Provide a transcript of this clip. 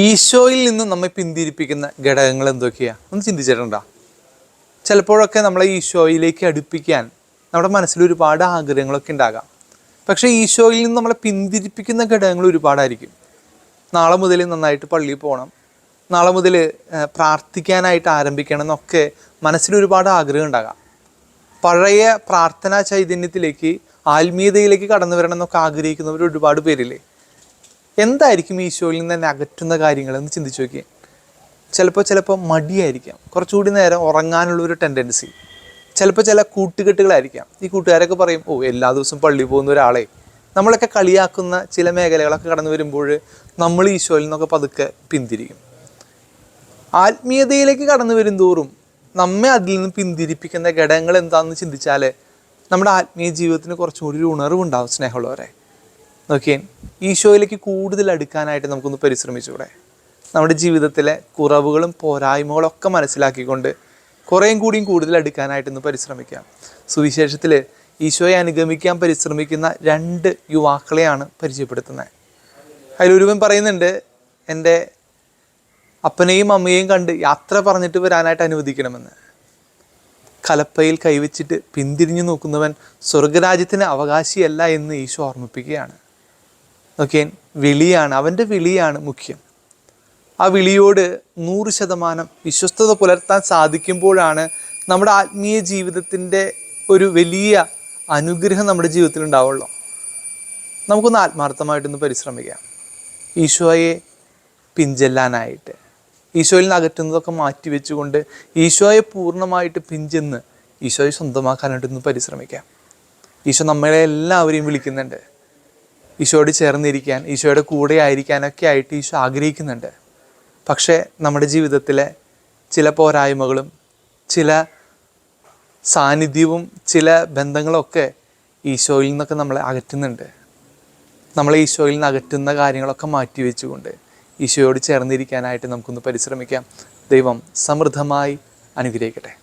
ഈശോയിൽ നിന്ന് നമ്മെ പിന്തിരിപ്പിക്കുന്ന ഘടകങ്ങൾ എന്തൊക്കെയാണ് ഒന്ന് ചിന്തിച്ചിട്ടുണ്ടോ? ചിലപ്പോഴൊക്കെ നമ്മളെ ഈശോയിലേക്ക് അടുപ്പിക്കാൻ നമ്മുടെ മനസ്സിൽ ഒരുപാട് ആഗ്രഹങ്ങളൊക്കെ ഉണ്ടാകാം. പക്ഷേ ഈശോയിൽ നിന്ന് നമ്മളെ പിന്തിരിപ്പിക്കുന്ന ഘടകങ്ങൾ ഒരുപാടായിരിക്കും. നാളെ മുതൽ നന്നായിട്ട് പള്ളിയിൽ പോകണം, നാളെ മുതൽ പ്രാർത്ഥിക്കാനായിട്ട് ആരംഭിക്കണം എന്നൊക്കെ മനസ്സിൽ ഒരുപാട് ആഗ്രഹം ഉണ്ടാകാം. പഴയ പ്രാർത്ഥനാ ചൈതന്യത്തിലേക്ക്, ആത്മീയതയിലേക്ക് കടന്നു വരണം എന്നൊക്കെ ആഗ്രഹിക്കുന്നവർ ഒരുപാട് പേരില്ലേ? എന്തായിരിക്കും ഈശോയിൽ നിന്ന് തന്നെ അകറ്റുന്ന കാര്യങ്ങളെന്ന് ചിന്തിച്ച് നോക്കിയേ. ചിലപ്പോൾ മടിയായിരിക്കാം, കുറച്ചുകൂടി നേരം ഉറങ്ങാനുള്ളൊരു ടെൻഡൻസി. ചിലപ്പോൾ ചില കൂട്ടുകെട്ടുകളായിരിക്കാം. ഈ കൂട്ടുകാരൊക്കെ പറയും, എല്ലാ ദിവസവും പള്ളിയിൽ പോകുന്ന ഒരാളെ, നമ്മളൊക്കെ കളിയാക്കുന്ന ചില മേഖലകളൊക്കെ കടന്നു വരുമ്പോൾ നമ്മൾ ഈശോയിൽ നിന്നൊക്കെ പതുക്കെ പിന്തിരിക്കും. ആത്മീയതയിലേക്ക് കടന്നു വരും തോറും നമ്മെ അതിൽ നിന്ന് പിന്തിരിപ്പിക്കുന്ന ഘടകങ്ങൾ എന്താണെന്ന് ചിന്തിച്ചാൽ നമ്മുടെ ആത്മീയ ജീവിതത്തിന് കുറച്ചുകൂടി ഒരു ഉണർവുണ്ടാവും. സ്നേഹമുള്ളവരെ നോക്കിയേ, ഈശോയിലേക്ക് കൂടുതൽ അടുക്കാനായിട്ട് നമുക്കൊന്ന് പരിശ്രമിച്ചൂടെ? നമ്മുടെ ജീവിതത്തിലെ കുറവുകളും പോരായ്മകളും ഒക്കെ മനസ്സിലാക്കിക്കൊണ്ട് കുറേയും കൂടിയും കൂടുതൽ അടുക്കാനായിട്ടൊന്ന് പരിശ്രമിക്കാം. സുവിശേഷത്തിൽ ഈശോയെ അനുഗമിക്കാൻ പരിശ്രമിക്കുന്ന 2 യുവാക്കളെയാണ് പരിചയപ്പെടുത്തുന്നത്. അതിലൊരുവൻ പറയുന്നുണ്ട്, എൻ്റെ അപ്പനെയും അമ്മയെയും കണ്ട് യാത്ര പറഞ്ഞിട്ട് വരാനായിട്ട് അനുവദിക്കണമെന്ന്. കലപ്പയിൽ കൈവച്ചിട്ട് പിന്തിരിഞ്ഞു നോക്കുന്നവൻ സ്വർഗരാജ്യത്തിന് അവകാശിയല്ല എന്ന് ഈശോ ഓർമ്മിപ്പിക്കുകയാണ്. നോക്കിയേ, വിളിയാണ്, അവൻ്റെ വിളിയാണ് മുഖ്യം. ആ വിളിയോട് 100% വിശ്വസ്തത പുലർത്താൻ സാധിക്കുമ്പോഴാണ് നമ്മുടെ ആത്മീയ ജീവിതത്തിൻ്റെ ഒരു വലിയ അനുഗ്രഹം നമ്മുടെ ജീവിതത്തിൽ ഉണ്ടാവുള്ളൂ. നമുക്കൊന്ന് ആത്മാർത്ഥമായിട്ടൊന്ന് പരിശ്രമിക്കാം. ഈശോയെ പിഞ്ചെല്ലാനായിട്ട്, ഈശോയിൽ നിന്ന് അകറ്റുന്നതൊക്കെ മാറ്റി വെച്ചുകൊണ്ട് ഈശോയെ പൂർണ്ണമായിട്ട് പിഞ്ചെന്ന് ഈശോയെ സ്വന്തമാക്കാനായിട്ടൊന്ന് പരിശ്രമിക്കാം. ഈശോ നമ്മളെ എല്ലാവരെയും വിളിക്കുന്നുണ്ട്. ഈശോയോട് ചേർന്നിരിക്കാൻ, ഈശോയുടെ കൂടെ ആയിരിക്കാനൊക്കെ ആയിട്ട് ഈശോ ആഗ്രഹിക്കുന്നുണ്ട്. പക്ഷേ നമ്മുടെ ജീവിതത്തിലെ ചില പോരായ്മകളും ചില സാന്നിധ്യവും ചില ബന്ധങ്ങളൊക്കെ ഈശോയിൽ നിന്നൊക്കെ നമ്മളെ അകറ്റുന്നുണ്ട്. നമ്മളെ ഈശോയിൽ നിന്ന് അകറ്റുന്ന കാര്യങ്ങളൊക്കെ മാറ്റി വെച്ചുകൊണ്ട് ഈശോയോട് ചേർന്നിരിക്കാനായിട്ട് നമുക്കൊന്ന് പരിശ്രമിക്കാം. ദൈവം സമൃദ്ധമായി അനുഗ്രഹിക്കട്ടെ.